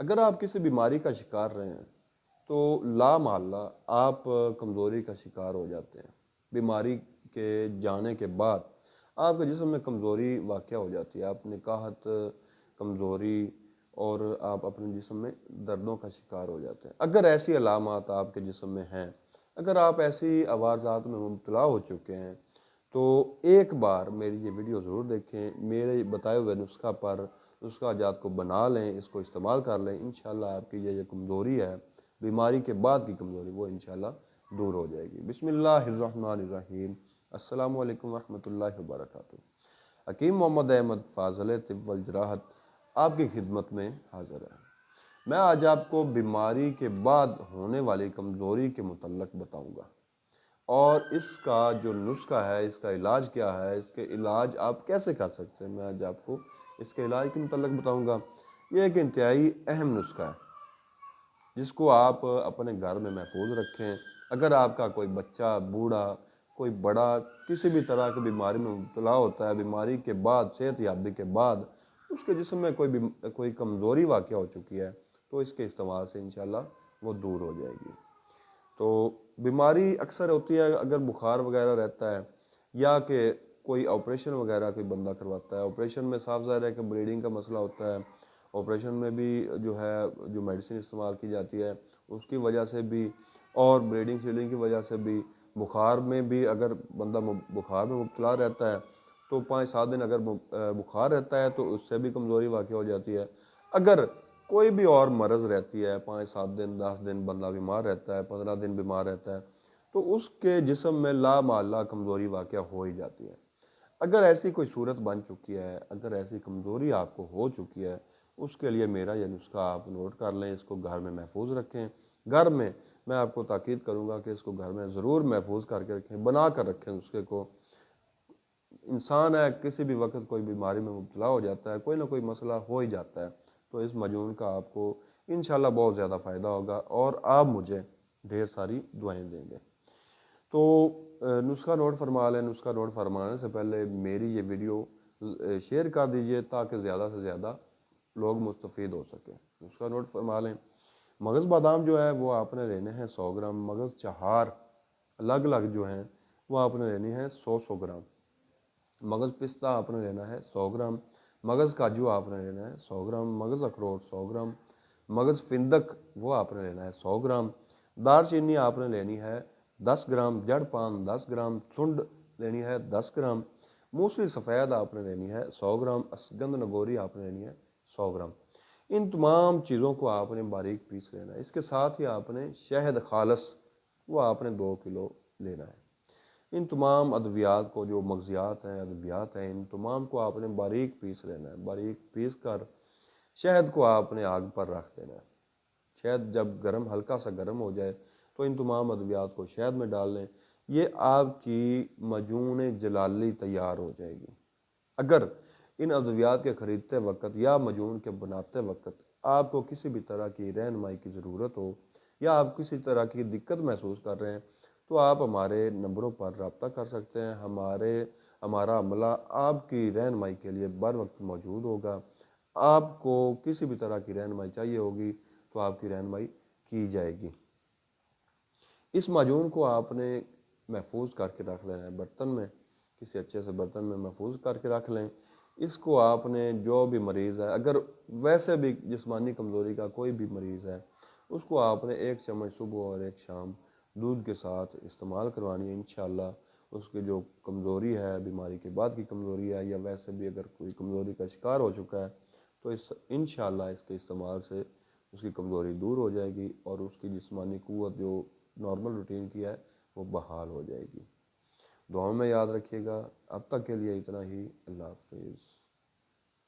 اگر آپ کسی بیماری کا شکار رہے ہیں تو لا محالہ آپ کمزوری کا شکار ہو جاتے ہیں۔ بیماری کے جانے کے بعد آپ کے جسم میں کمزوری واقع ہو جاتی ہے، آپ نکاہت، کمزوری، اور آپ اپنے جسم میں دردوں کا شکار ہو جاتے ہیں۔ اگر ایسی علامات آپ کے جسم میں ہیں، اگر آپ ایسی عوارضات میں مبتلا ہو چکے ہیں، تو ایک بار میری یہ ویڈیو ضرور دیکھیں، میرے بتائے ہوئے نسخہ جات کو بنا لیں، اس کو استعمال کر لیں، انشاءاللہ آپ کی یہ کمزوری ہے، بیماری کے بعد کی کمزوری، وہ انشاءاللہ دور ہو جائے گی۔ بسم اللہ الرحمن الرحیم۔ السلام علیکم ورحمۃ اللہ وبرکاتہ۔ حکیم محمد احمد فاضل طب والجراحت آپ کی خدمت میں حاضر ہے۔ میں آج آپ کو بیماری کے بعد ہونے والی کمزوری کے متعلق بتاؤں گا، اور اس کا جو نسخہ ہے، اس کا علاج کیا ہے، اس کے علاج آپ کیسے کر سکتے ہیں، میں آج آپ کو اس کے علاج کے متعلق بتاؤں گا۔ یہ ایک انتہائی اہم نسخہ ہے جس کو آپ اپنے گھر میں محفوظ رکھیں۔ اگر آپ کا کوئی بچہ، بوڑھا، کوئی بڑا کسی بھی طرح کی بیماری میں مبتلا ہوتا ہے، بیماری کے بعد، صحت یابی کے بعد اس کے جسم میں کوئی کمزوری واقع ہو چکی ہے، تو اس کے استعمال سے انشاءاللہ وہ دور ہو جائے گی۔ تو بیماری اکثر ہوتی ہے اگر بخار وغیرہ رہتا ہے، یا کہ کوئی آپریشن وغیرہ کوئی بندہ کرواتا ہے۔ آپریشن میں صاف ظاہر ہے کہ بلیڈنگ کا مسئلہ ہوتا ہے، آپریشن میں بھی جو میڈیسن استعمال کی جاتی ہے اس کی وجہ سے بھی، اور بلیڈنگ شیڈنگ کی وجہ سے بھی، بخار میں بھی اگر بندہ بخار میں مبتلا رہتا ہے تو 5-7 دن اگر بخار رہتا ہے تو اس سے بھی کمزوری واقع ہو جاتی ہے۔ اگر کوئی بھی اور مرض رہتی ہے، 5-7 دن، 10 دن بندہ بیمار رہتا ہے، 15 دن بیمار رہتا ہے، تو اس کے جسم میں لا محالہ کمزوری واقع ہو ہی جاتی ہے۔ اگر ایسی کوئی صورت بن چکی ہے، اگر ایسی کمزوری آپ کو ہو چکی ہے، اس کے لیے میرا یہ نسخہ آپ نوٹ کر لیں، اس کو گھر میں محفوظ رکھیں۔ گھر میں آپ کو تاکید کروں گا کہ اس کو گھر میں ضرور محفوظ کر کے رکھیں، بنا کر رکھیں نسخے کو۔ انسان ہے، کسی بھی وقت کوئی بیماری میں مبتلا ہو جاتا ہے، کوئی نہ کوئی مسئلہ ہو ہی جاتا ہے، تو اس مجون کا آپ کو انشاءاللہ بہت زیادہ فائدہ ہوگا، اور آپ مجھے ڈھیر ساری دعائیں دیں گے۔ تو نسخہ نوٹ فرما لیں۔ نسخہ نوٹ فرمانے سے پہلے میری یہ ویڈیو شیئر کر دیجئے تاکہ زیادہ سے زیادہ لوگ مستفید ہو سکیں۔ نسخہ نوٹ فرما لیں۔ مغز بادام جو ہے وہ آپ نے لینے ہیں 100 گرام، مغز چہار الگ الگ جو ہیں وہ آپ نے لینی ہے 100 گرام، مغز پستہ آپ نے لینا ہے 100 گرام، مغز کاجو آپ نے لینا ہے 100 گرام، مغز اخروٹ 100 گرام، مغز فندق وہ آپ نے لینا ہے 100 گرام، دار چینی آپ نے لینی ہے 10 گرام، جڑ پان 10 گرام، سنڈ لینی ہے 10 گرام، موسلی سفید آپ نے لینی ہے 100 گرام، اسگند نگوری آپ نے لینی ہے 100 گرام۔ ان تمام چیزوں کو آپ نے باریک پیس لینا ہے۔ اس کے ساتھ ہی آپ نے شہد خالص وہ آپ نے 2 کلو لینا ہے۔ ان تمام ادویات کو، جو مغزیات ہیں، ادویات ہیں، ان تمام کو آپ نے باریک پیس لینا ہے۔ باریک پیس کر شہد کو آپ نے آگ پر رکھ دینا ہے۔ شہد جب ہلکا سا گرم ہو جائے تو ان تمام ادویات کو شہد میں ڈال لیں۔ یہ آپ کی مجون جلالی تیار ہو جائے گی۔ اگر ان ادویات کے خریدتے وقت یا مجون کے بناتے وقت آپ کو کسی بھی طرح کی رہنمائی کی ضرورت ہو، یا آپ کسی طرح کی دقت محسوس کر رہے ہیں، تو آپ ہمارے نمبروں پر رابطہ کر سکتے ہیں۔ ہمارا عملہ آپ کی رہنمائی کے لیے بر وقت موجود ہوگا۔ آپ کو کسی بھی طرح کی رہنمائی چاہیے ہوگی تو آپ کی رہنمائی کی جائے گی۔ اس معجون کو آپ نے محفوظ کر کے رکھ لینا ہے برتن میں، کسی اچھے سے برتن میں محفوظ کر کے رکھ لیں۔ اس کو آپ نے، جو بھی مریض ہے، اگر ویسے بھی جسمانی کمزوری کا کوئی بھی مریض ہے، اس کو آپ نے 1 چمچ صبح اور 1 شام دودھ کے ساتھ استعمال کروانی ہے۔ انشاءاللہ اس کی جو کمزوری ہے، بیماری کے بعد کی کمزوری ہے، یا ویسے بھی اگر کوئی کمزوری کا شکار ہو چکا ہے، تو انشاءاللہ اس کے استعمال سے اس کی کمزوری دور ہو جائے گی، اور اس کی جسمانی قوت جو نارمل روٹین کی ہے وہ بحال ہو جائے گی۔ دعاؤں میں یاد رکھیے گا۔ اب تک کے لیے اتنا ہی۔ اللہ حافظ۔